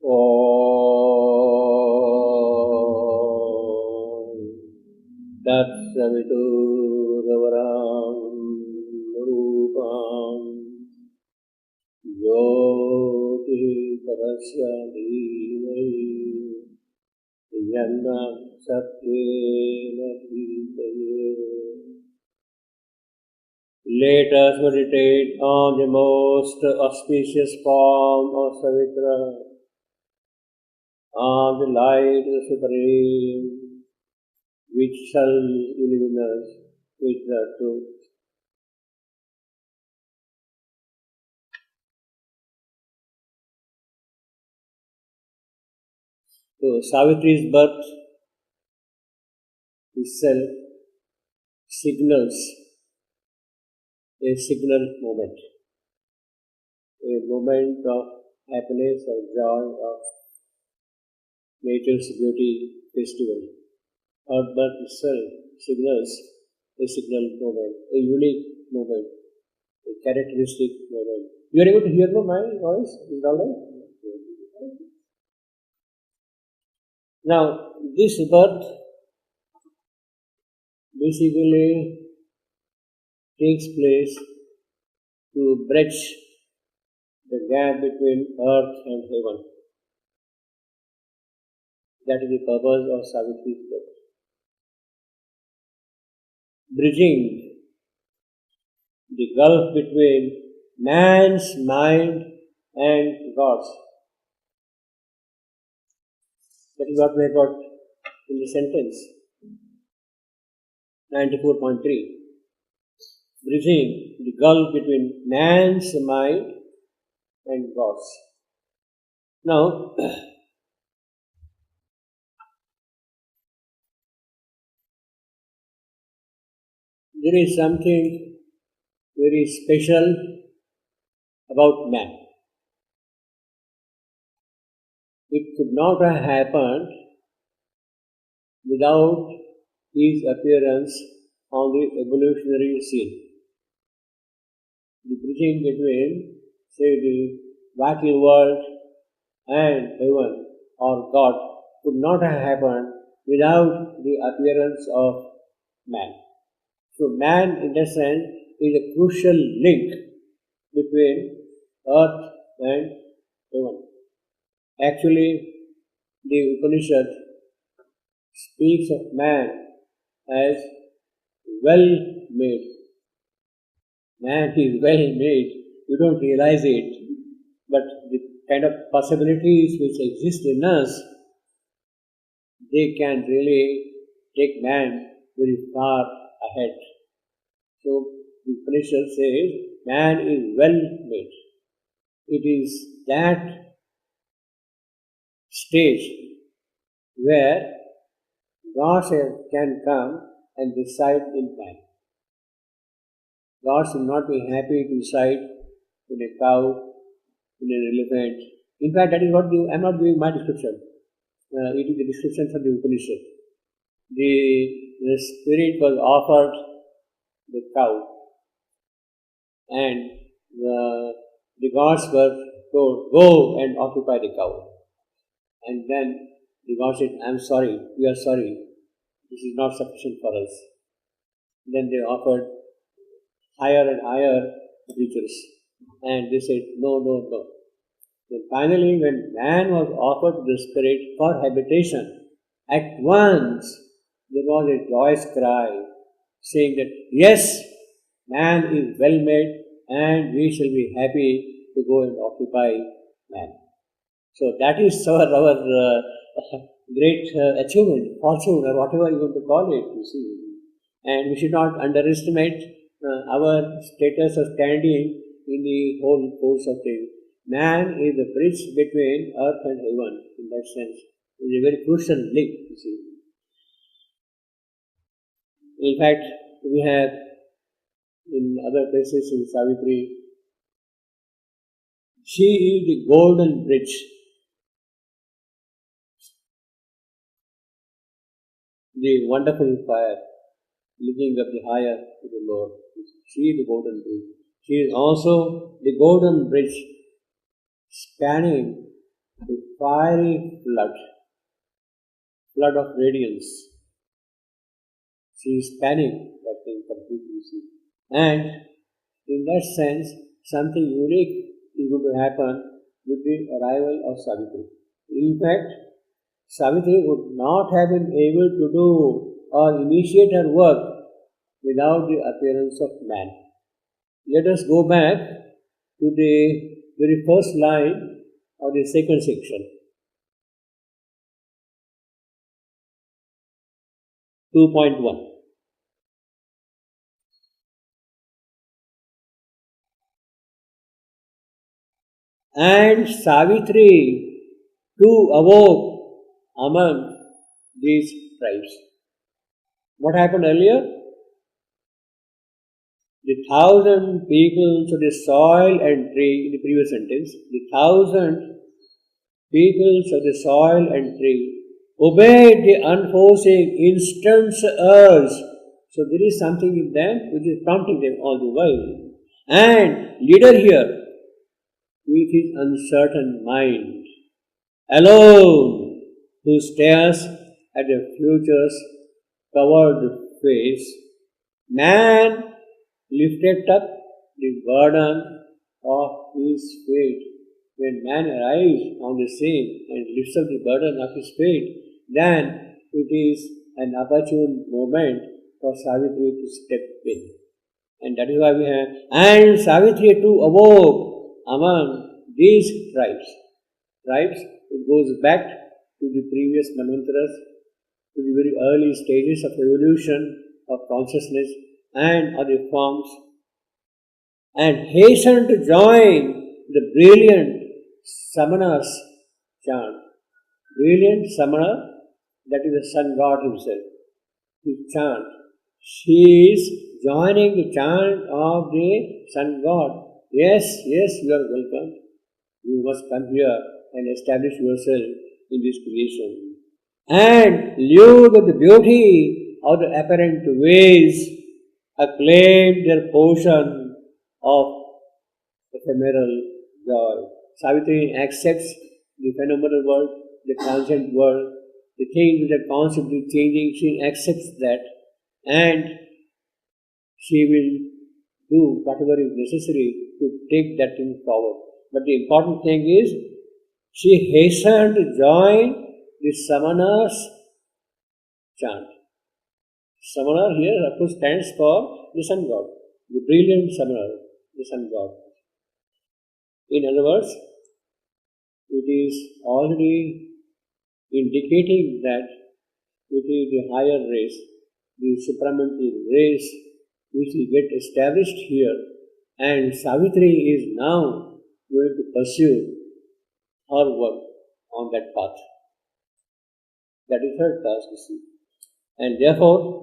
Om Tat Savituravaram Rupam Jyoti Tarasya Dhimai Yanna Satyena Dhitaye. Let us meditate on the most auspicious form of Savitra, on the light of the Supreme, which shall illumine us with the truth. So, Savitri's birth itself signals a signal moment, a moment of happiness or joy, of nature's beauty festival. Her birth itself signals a signal moment, a unique moment, a characteristic moment. You are able to hear my voice? Is that right? Now, this birth basically takes place to bridge the gap between earth and heaven. That is the purpose of Savitri's birth. Bridging the gulf between man's mind and God's. That is what we got in the sentence 94.3. Bridging the gulf between man's mind and God's. Now, there is something very special about man. It could not have happened without his appearance on the evolutionary scene. The bridging between, say, the wacky world and heaven or God could not have happened without the appearance of man. So man, in that sense, is a crucial link between earth and heaven. Actually, the Upanishad speaks of man as well-made. Man is well-made. You don't realize it, but the kind of possibilities which exist in us, they can really take man very far ahead. So, the Upanishad says, man is well-made. It is that stage where God can come and reside in man. God should not be happy to reside in a cow, in an elephant. In fact, that is what I am not doing my description. It is the description from the Upanishad. The spirit was offered the cow, and the gods were told, go and occupy the cow. And then the god said, I am sorry, we are sorry, this is not sufficient for us. Then they offered higher and higher creatures, and they said, no, no, no. Then finally, when man was offered to the spirit for habitation, at once there was a joyous cry saying that, yes, man is well made and we shall be happy to go and occupy man. So that is our great achievement, fortune, or whatever you want to call it, you see. And we should not underestimate our status or standing in the whole course of things. Man is the bridge between earth and heaven, in that sense. It is a very crucial link, you see. In fact, we have in other places in Savitri, she is the golden bridge. The wonderful fire linking up the higher to the lower. She is the golden bridge. She is also the golden bridge spanning the fiery flood of radiance. She is spanning that thing completely. And in that sense, something unique is going to happen with the arrival of Savitri. In fact, Savitri would not have been able to do or initiate her work without the appearance of man. Let us go back to the very first line of the second section. 2.1. And Savitri too awoke among these tribes. What happened earlier? The 1,000 peoples of the soil and tree, in the previous sentence, the 1,000 peoples of the soil and tree obeyed the unforeseen instant urge. So there is something in them which is prompting them all the while. And leader here, with his uncertain mind, alone, who stares at the future's covered face, man lifted up the burden of his fate. When man arrives on the scene and lifts up the burden of his fate, then it is an opportune moment for Savitri to step in. And that is why we have, and Savitri too awoke among these tribes. Tribes, it goes back to the previous manvantras, to the very early stages of evolution of consciousness and other forms, and hastened to join the brilliant Samana's chant. Brilliant Samana, that is the sun god himself, his chant. She is joining the chant of the sun god. Yes, you are welcome. You must come here and establish yourself in this creation. And lured with the beauty of the apparent ways, acclaimed their portion of ephemeral joy. Savitri accepts the phenomenal world, the transient world, the things which are constantly changing. She accepts that, and she will do whatever is necessary to take that thing forward. But the important thing is, she hastened to join the Samana's chant. Samana here, of course, stands for the sun god, the brilliant Samana, the sun god. In other words, it is already indicating that it is the higher race, the supramental race, which will get established here, and Savitri is now going to pursue her work on that path. That is her task, you see. And therefore,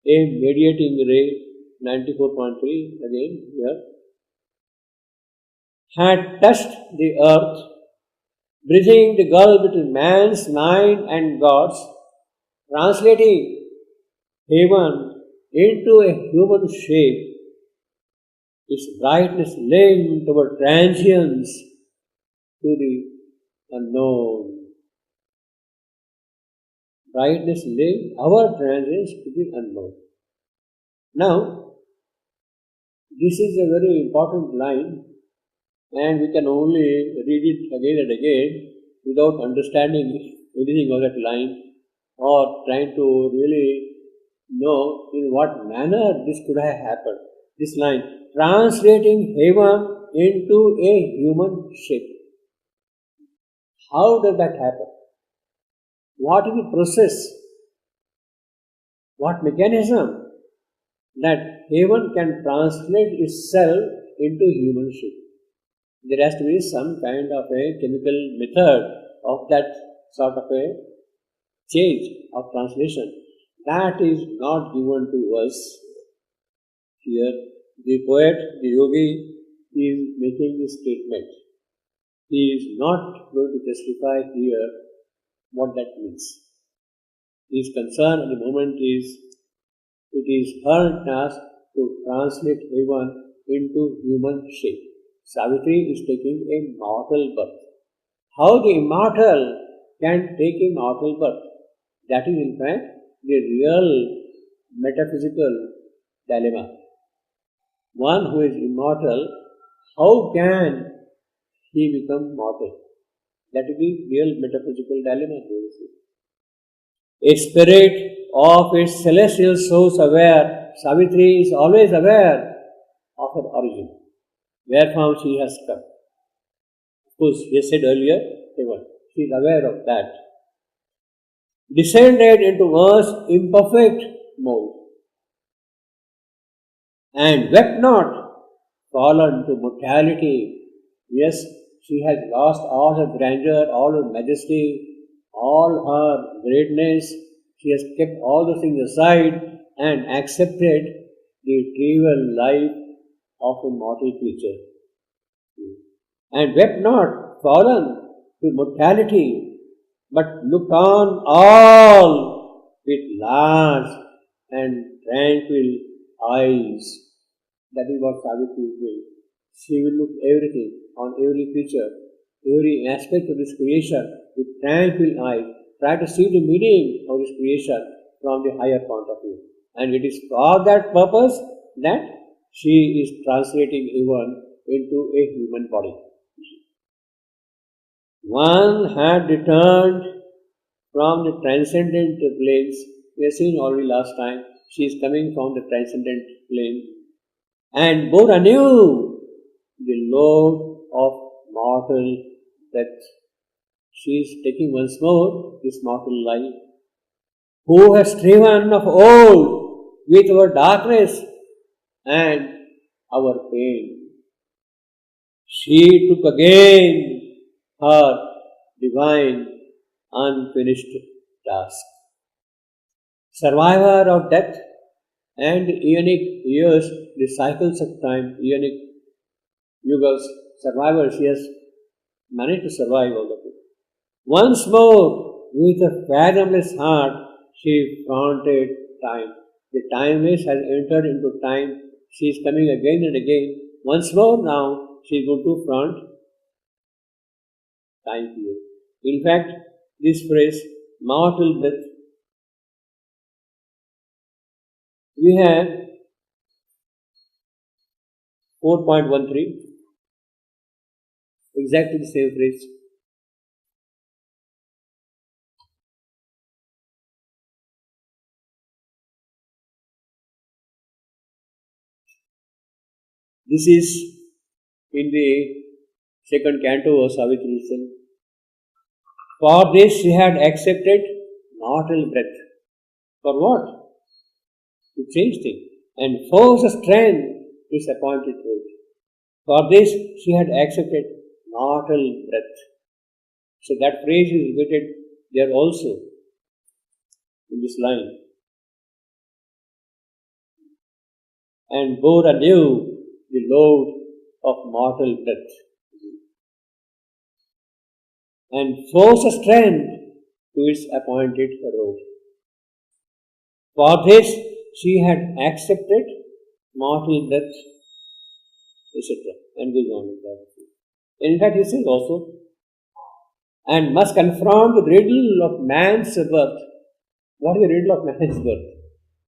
a mediating ray, 94.3 again here, had touched the earth, bridging the gulf between man's mind and God's, translating heaven into a human shape. Its brightness linked our transience to the unknown. Brightness linked our transience to the unknown. Now, this is a very important line, and we can only read it again and again without understanding anything of that line or trying to really know in what manner this could have happened. This line, translating heaven into a human shape. How does that happen? What is the process? What mechanism that heaven can translate itself into human shape? There has to be some kind of a chemical method of that sort of a change of translation. That is not given to us here. The poet, the yogi, is making a statement. He is not going to justify here what that means. His concern at the moment is, it is her task to translate heaven into human shape. Savitri is taking a mortal birth. how the immortal can take a mortal birth. That is in fact the real metaphysical dilemma. One who is immortal, how can he become mortal? That is the real metaphysical dilemma. A spirit of its celestial source aware, Savitri is always aware of her origin, wherefrom she has come. Of course, he said earlier, she is aware of that. Descended into earth's imperfect mold, and wept not, fallen to mortality. Yes, she has lost all her grandeur, all her majesty, all her greatness. She has kept all those things aside and accepted the trivial life of a mortal creature. And wept not, fallen to mortality, but looked on all with large and tranquil eyes. That is what Savitri will. She will look everything, on every creature, every aspect of this creation with tranquil eyes. Try to see the meaning of this creation from the higher point of view. And it is for that purpose that she is translating even into a human body. One had returned from the transcendent planes. We have seen already last time. She is coming from the transcendent plane and bore anew the load of mortal death. She is taking once more this mortal life. Who has striven of old with our darkness and our pain. She took again her divine unfinished task. Survivor of death and eonic years, the cycles of time, eonic yugas, survivor, she has managed to survive all of it. Once more, with a fathomless heart, she fronted time. The timeless has entered into time. She is coming again and again. Once more now, she is going to front time period. In fact, this phrase, mortal death, we have 4.13, exactly the same phrase. This is in the second canto of Savitri. For this she had accepted mortal breath. For what? To change things and force a strength is appointed road. For this she had accepted mortal breath. So that phrase is repeated there also in this line. And bore anew the load of mortal breath. And force a strength to its appointed road. For this she had accepted mortal death, etc. And goes on with that. In fact, he says also, and must confront the riddle of man's birth. What is the riddle of man's birth?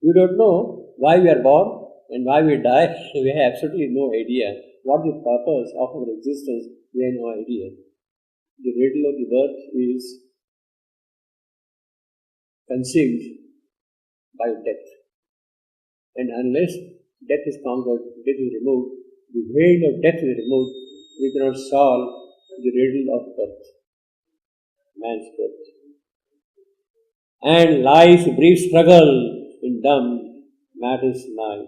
We don't know why we are born and why we die. We have absolutely no idea. What the purpose of our existence, we have no idea. The riddle of the birth is conceived by death. And unless death is conquered, death is removed, the veil of death is removed, we cannot solve the riddle of birth, man's birth. And life's brief struggle in dumb matters nigh.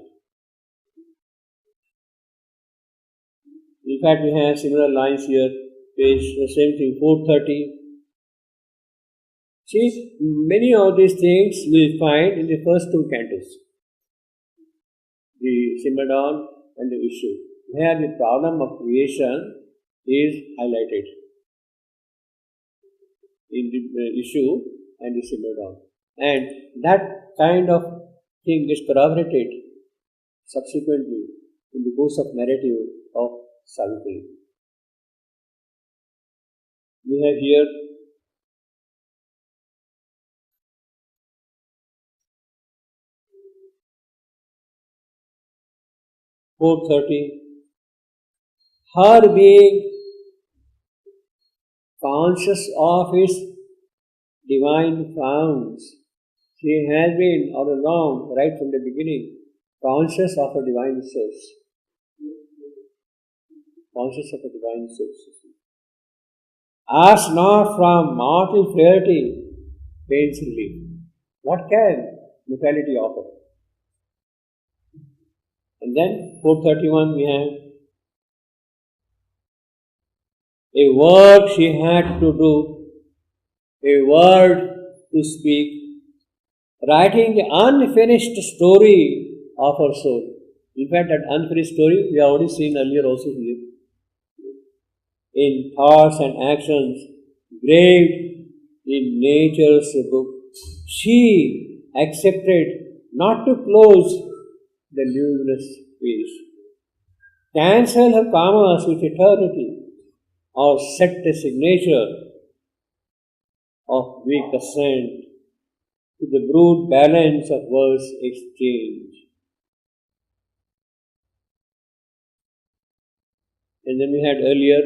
In fact, we have similar lines here, page the same thing, 430. See, many of these things we find in the first two cantos, the Simardon and the issue, where the problem of creation is highlighted in the issue and the Simardon. And that kind of thing is corroborated subsequently in the course of narrative of Savitri. We have here her being conscious of its divine forms. She has been all along, right from the beginning, conscious of her divine source. Conscious of the divine source. Ask not from mortal frailty pains relief. What can mortality offer? And then 431 we have a word she had to do, a word to speak, writing the unfinished story of her soul. In fact, that unfinished story we have already seen earlier also here. In thoughts and actions, graved in nature's book, she accepted not to close the luminous page, cancel her commerce with eternity, or set the signature of weak assent to the brute balance of verse exchange. And then we had earlier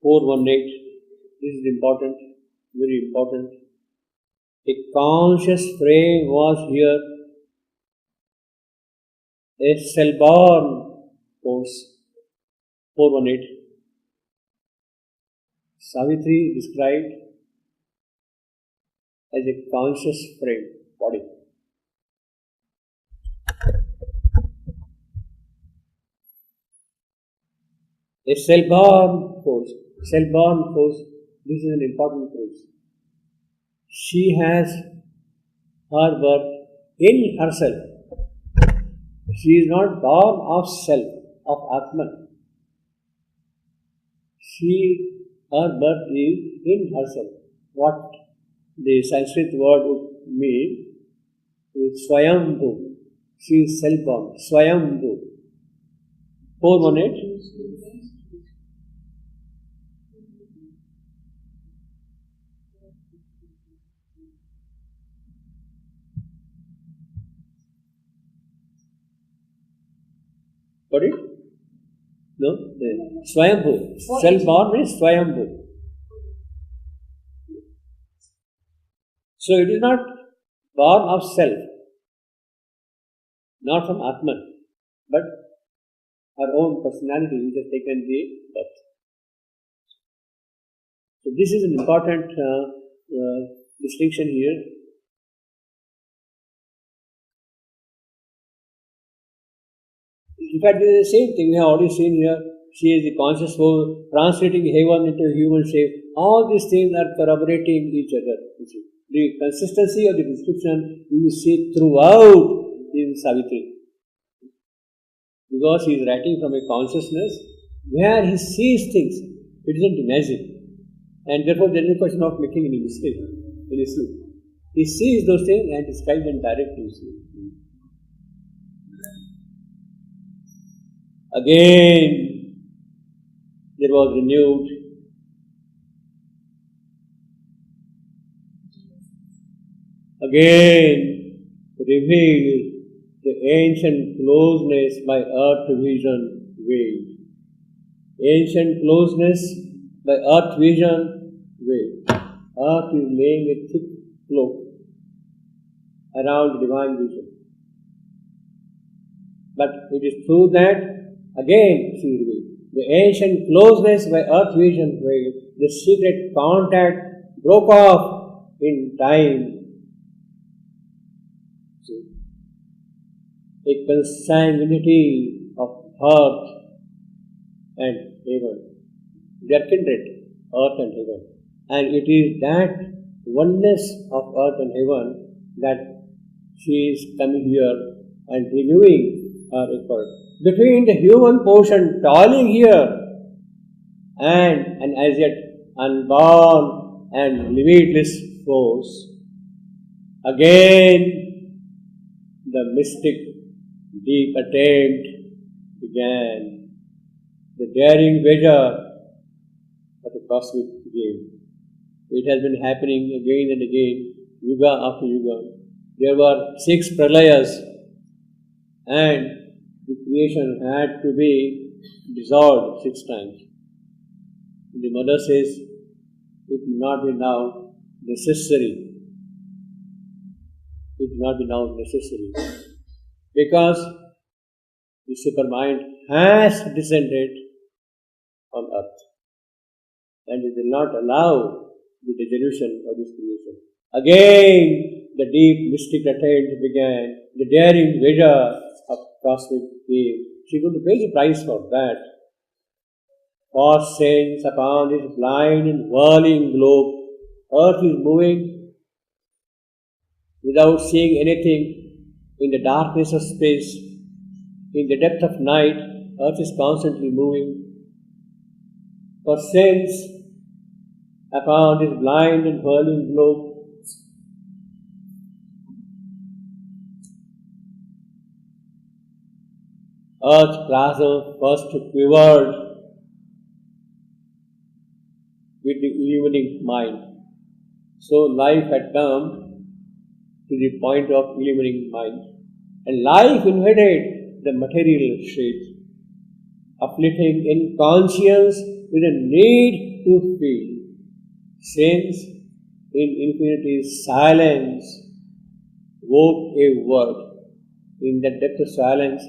418. This is important, very important. A conscious frame was here, a cell-born force. 418. Savitri described as a conscious frame, body. A cell-born force. Cell-born force, this is an important phrase. She has her birth in herself. She is not born of self, of Atman. Her birth is in herself. What the Sanskrit word would mean is Swayambhu. She is self-born. Swayambhu. 418. Got it? No? Swayambhu. Self-born means Swayambhu. So it is not born of self, not from Atman, but our own personality which has taken the birth. So this is an important distinction here. In fact, it is the same thing we have already seen here. She is the conscious soul translating heaven into human shape. All these things are corroborating each other. The consistency of the description you will see throughout in Savitri. Because he is writing from a consciousness where he sees things. It isn't imagined. And therefore there is no question of making any mistake in his sleep. He sees those things and describes them directly in sleep. Again, there was renewed again revealed the ancient closeness by earth vision veiled. Ancient closeness by earth vision veiled. Earth is laying a thick cloak around divine vision. But it is through that again she revealed. The ancient closeness by earth vision veiled. The secret contact broke off in time. A consanguinity of earth and heaven. They are kindred, earth and heaven. And it is that oneness of earth and heaven that she is coming here and renewing her effort. Between the human portion toiling here and an as yet unborn and limitless force, again the mystic deep attempt began. the daring vigour of the cosmic game. It has been happening again and again, yuga after yuga. There were 6 pralayas, and the creation had to be dissolved 6 times. The mother says, it will not be now necessary. It will not be now necessary. Because the supermind has descended on earth. And it will not allow the dissolution of this creation. Again, the deep mystic attempt began, the daring vigour of cosmic game. She is going to pay the price for that. For since upon this blind and whirling globe, earth is moving without seeing anything in the darkness of space, in the depth of night, earth is constantly moving. For since upon this blind and whirling globe, earth plasma first quivered with the illumining mind. So life had come to the point of illumining mind. And life invaded the material state, afflicting in conscience with a need to feel. Since in infinity's silence woke a word. In the depth of silence,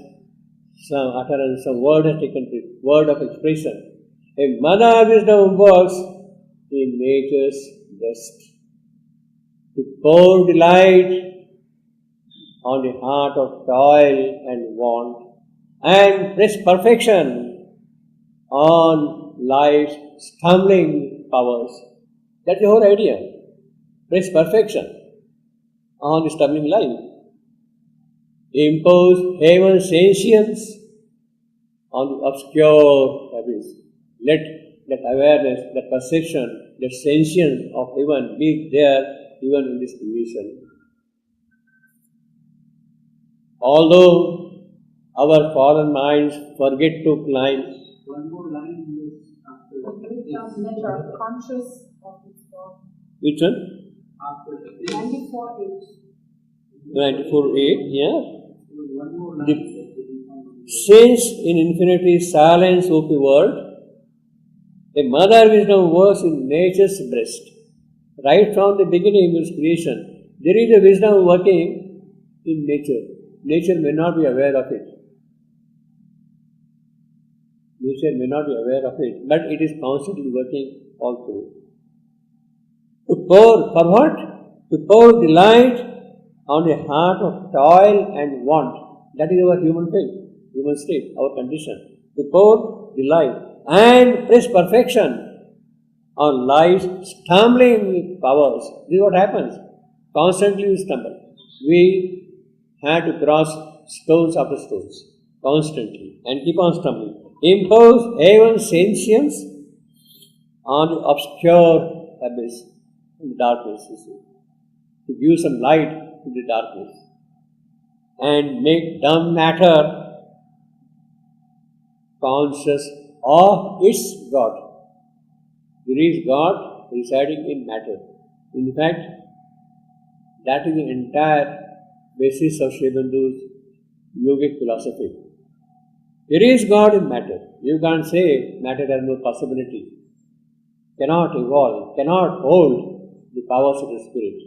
some utterance, some word has taken place, word of expression. A mother wisdom works in nature's best to pour delight on the heart of toil and want and press perfection on life's stumbling powers. That's the whole idea. Press perfection on the stumbling life. Impose heaven's sentience on the obscure abyss. Let that awareness, that perception, that sentience of heaven be there even in this creation. Although our fallen minds forget to climb. One more line is after that are conscious of its form. Which one? after 94-8. 94.8, yeah. one more line. Since in infinity silence of the world, a mother wisdom works in nature's breast. Right from the beginning of creation, there is a wisdom working in nature. Nature may not be aware of it. Nature may not be aware of it, but it is constantly working all through. To pour, for what? To pour delight on the heart of toil and want. That is our human fate, human state, our condition. To pour delight and press perfection on life's stumbling powers. This is what happens. Constantly we stumble. We had to cross stones after stones, constantly, and keep on stumbling. Impose heaven's sentience on the obscure abyss, in the darkness, to give some light to the darkness, and make dumb matter conscious of its God. There is God residing in matter. In fact, that is the entire basis of Sri Aurobindo yogic philosophy. There is God in matter. You can't say matter has no possibility, cannot evolve, cannot hold the powers of the spirit,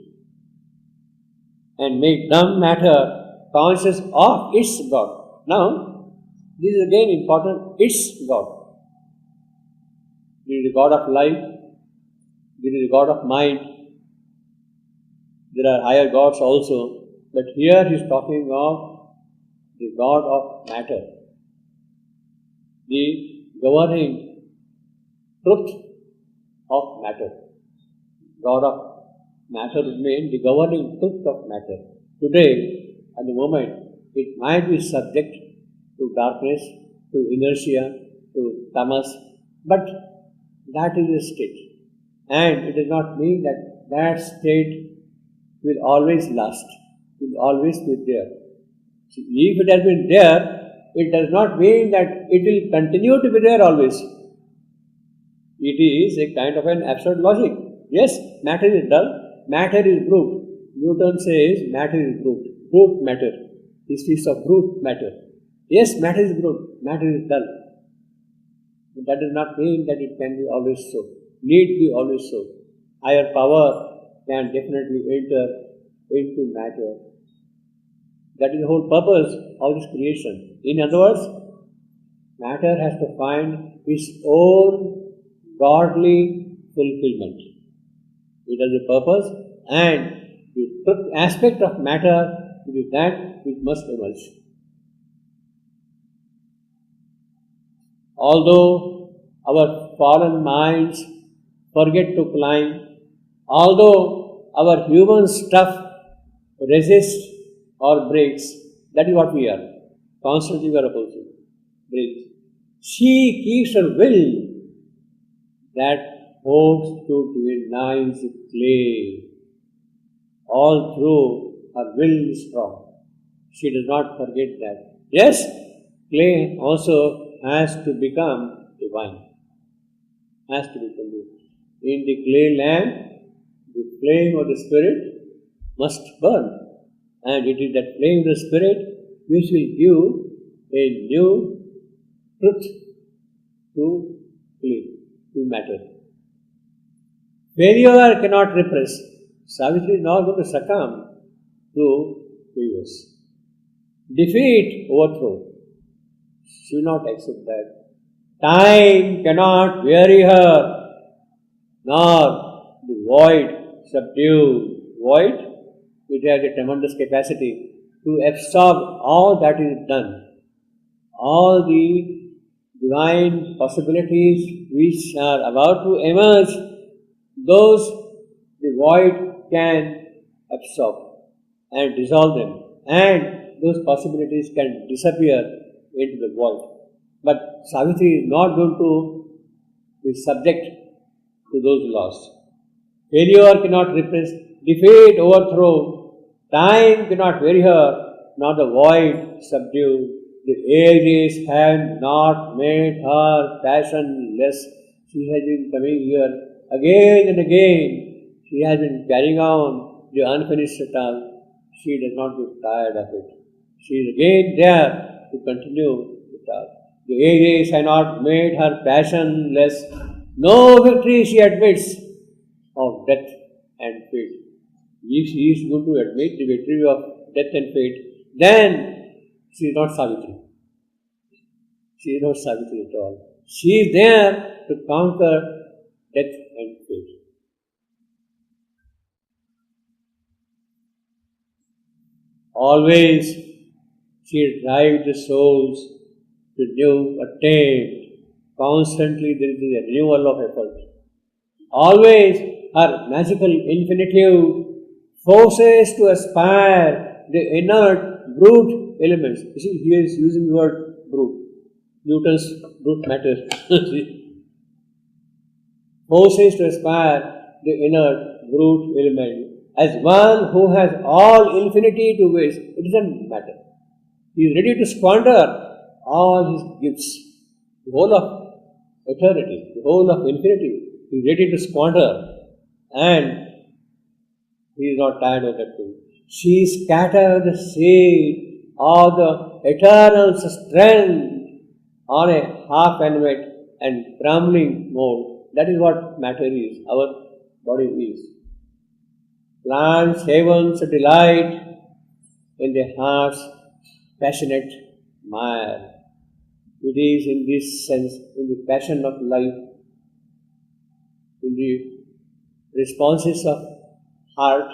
and make dumb matter conscious of its God. Now, this is again important, its God. There is the God of life, there is the God of mind, there are higher gods also, but here he is talking of the God of matter, the governing truth of matter. God of matter means the governing truth of matter. Today, at the moment, it might be subject to darkness, to inertia, to tamas, but that is a state. And it does not mean that that state will always last, will always be there. So if it has been there, it does not mean that it will continue to be there always. It is a kind of an absurd logic. Yes, matter is dull, matter is brute. Newton says matter is brute matter. He speaks of brute matter. Yes, matter is brute, matter is dull. But that does not mean that it can be always so, need be always so. Higher power can definitely enter into matter. That is the whole purpose of this creation. In other words, matter has to find its own godly fulfillment. It has a purpose, and the aspect of matter is that which must emerge. Although our fallen minds forget to climb, although our human stuff resists or breaks, that is what we are. Constantly we are opposing. Breaks. She keeps her will that hopes to divinize clay. All through her will is strong. She does not forget that. Yes, clay also has to become divine. Has to become divine. In the clay lamp, the flame of the Spirit must burn. And it is that flame of the Spirit which will give a new truth to clay, to matter. Failure cannot repress. Savitri is not going to succumb to failures. Defeat, overthrow. She will not accept that. Time cannot weary her, nor the void subdue. Void, it has a tremendous capacity to absorb all that is done, all the divine possibilities which are about to emerge, those the void can absorb and dissolve them, and those possibilities can disappear into the void. But Savitri is not going to be subject to those laws. Failure cannot repress, defeat, overthrow, time cannot weary her, nor the void subdue. The ages have not made her passionless. She has been coming here again and again. She has been carrying on the unfinished task. She does not get tired of it. She is again there to continue the task. The ages have not made her passionless. No victory she admits of death and fate. If she is going to admit the victory of death and fate, then she is not Savitri. She is not Savitri at all. She is there to conquer death and fate. Always she drives the souls to new attain. Constantly there is a renewal of effort. Always her magical infinitive forces to aspire the inert brute elements. You see, he is using the word brute. Newton's brute matter. Forces to aspire the inert brute element. As one who has all infinity to waste, it doesn't matter. He is ready to squander all his gifts, the whole of eternity, the whole of infinity. He is ready to squander, and he is not tired of that thing. She scattered the seed of the eternal strength on a half-animate and crumbling mold. That is what matter is, our body is. Plants heaven's delight in the heart's passionate mire. It is in this sense, in the passion of life, in the responses of heart,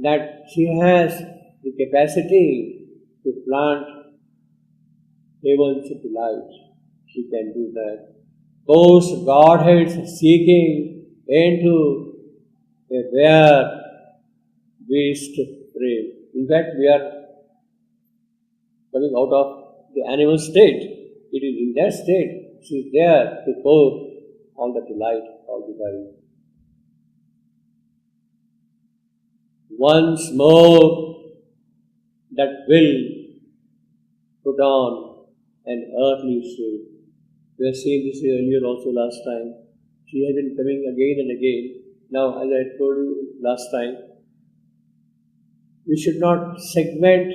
that she has the capacity to plant heaven's delight. She can do that. Those Godheads seeking into a bare beast frame. In fact, we are coming out of the animal state. It is in that state she is there to pour all the delight, all the joy. Once more, that will put on an earthly soul. We have seen this earlier also last time. She has been coming again and again. Now, as I told you last time, we should not segment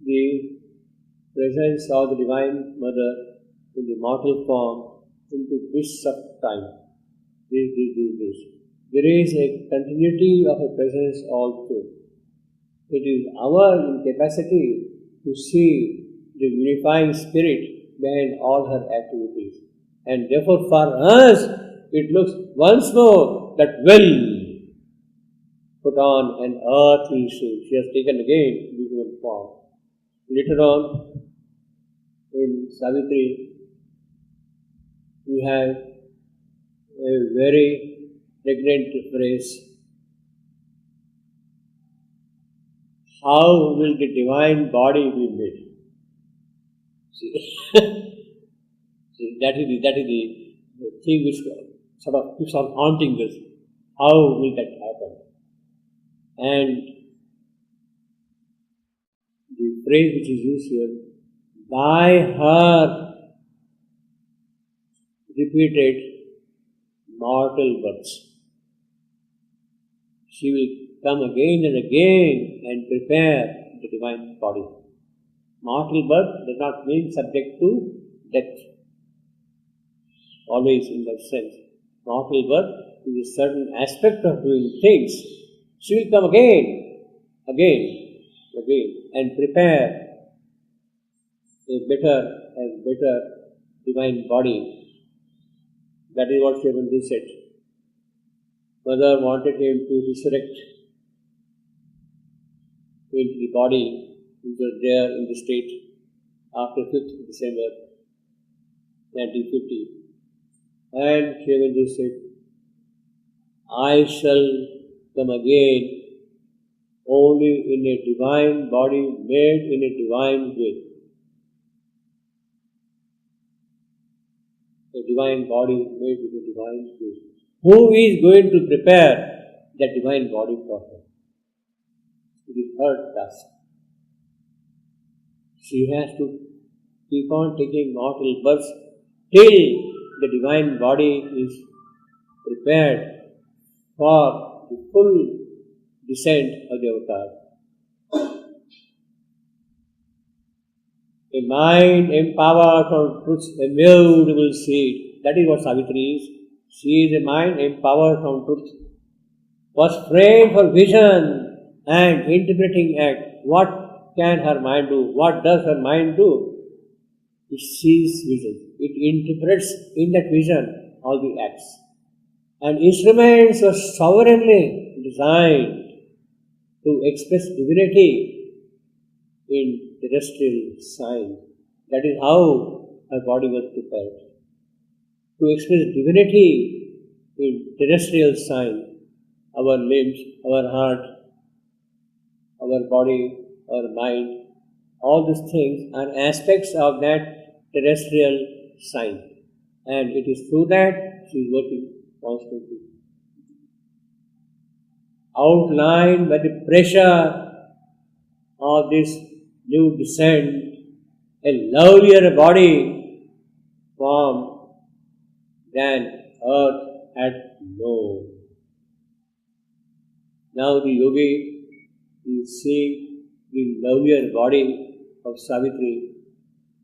the presence of the Divine Mother in the mortal form into bits of time. This. There is a continuity of a presence also. It is our incapacity to see the unifying spirit behind all her activities. And therefore for us, it looks once more that will put on an earthly suit. She has taken again the human form. Later on, in Savitri, we have a very pregnant phrase. How will the divine body be made? See, that is the thing which sort of keeps on haunting us. How will that happen? And the phrase which is used here, by her repeated mortal births, she will come again and again and prepare the divine body. Mortal birth does not mean subject to death. Always in that sense. Mortal birth is a certain aspect of doing things. She will come again, and prepare a better and better divine body. That is what Shivananda said. Mother wanted him to resurrect into the body which was there in the state after 5th December 1950. And Shivananda said, I shall come again only in a divine body made in a divine way. A divine body made in a divine way. Who is going to prepare that divine body for her? It is her task. She has to keep on taking mortal births till the divine body is prepared for the full descent of the avatar. A mind empowered from truth's immutable seed. That is what Savitri is. She is a mind empowered from truth. Was framed for vision and interpreting act. What can her mind do? What does her mind do? It sees vision. It interprets in that vision all the acts. And instruments were sovereignly designed to express divinity in terrestrial sign. That is how her body was prepared. To express divinity in terrestrial sign, our limbs, our heart, our body, our mind, all these things are aspects of that terrestrial sign. And it is through that she is working constantly. Outlined by the pressure of this new descent, a lovelier body formed than earth had known. Now the yogi is seeing the lovelier body of Savitri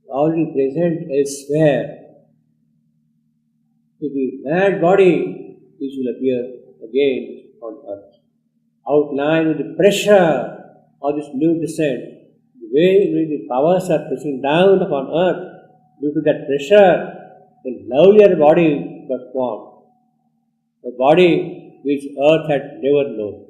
already present elsewhere. It is that body which will appear again on earth. Outlined with the pressure of this new descent, the way in which the powers are pressing down upon earth, due to that pressure, a lovelier body got formed, a body which earth had never known.